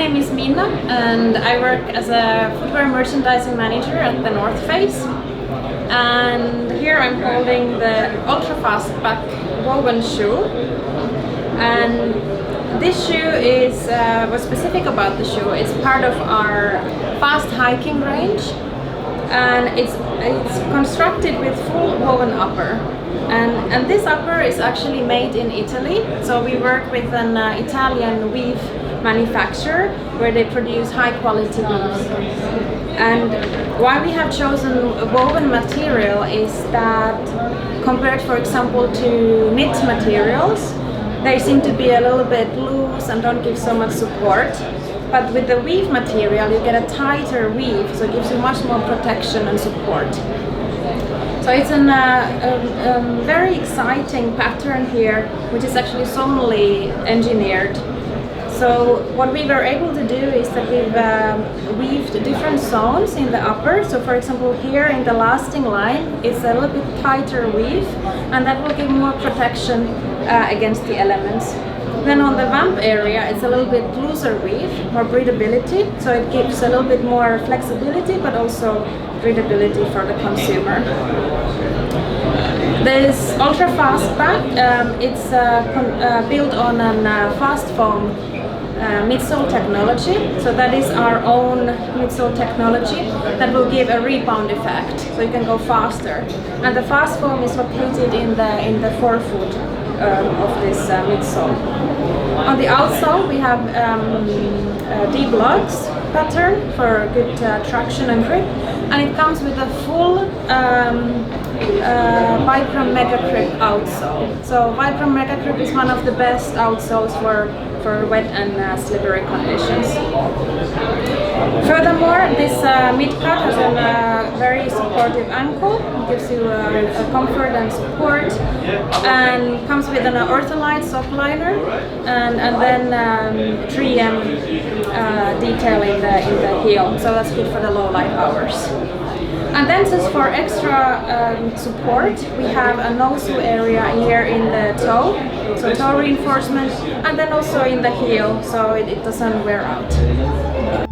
My name is Minna and I work as a footwear merchandising manager at the North Face. And here I'm holding the Ultra Fastpack Woven Shoe. And this shoe is, what's specific about the shoe, it's part of our fast hiking range. And it's constructed with full woven upper. And this upper is actually made in Italy. So we work with an Italian weave manufacturer where they produce high quality weaves. And why we have chosen a woven material is that compared, for example, to knit materials, they seem to be a little bit loose and don't give so much support. But with the weave material, you get a tighter weave, so it gives you much more protection and support. So it's a very exciting pattern here, which is actually solely engineered. So what we were able to do is that we've weaved different zones in the upper. So for example, here in the lasting line, it's a little bit tighter weave, and that will give more protection against the elements. Then on the vamp area, it's a little bit looser weave, more breathability, so it gives a little bit more flexibility, but also breathability for the consumer. This Ultra Fastpack, it's built on a fast foam Midsole technology, so that is our own Midsole technology that will give a rebound effect, so you can go faster. And the fast foam is located in the forefoot of this Midsole. On the outsole we have D-blocks pattern for good traction and grip, and it comes with a full Vibram Mega Grip outsole. So Vibram Mega Grip is one of the best outsoles for wet and slippery conditions. Furthermore, this mid-cut has a very supportive ankle. It gives you a comfort and support, and comes with an ortholite soft liner and then 3M detail in the heel, so that's good for the low light hours. And then just for extra support, we have a no-sew area here in the toe, so toe reinforcement, and then also in the heel, so it doesn't wear out.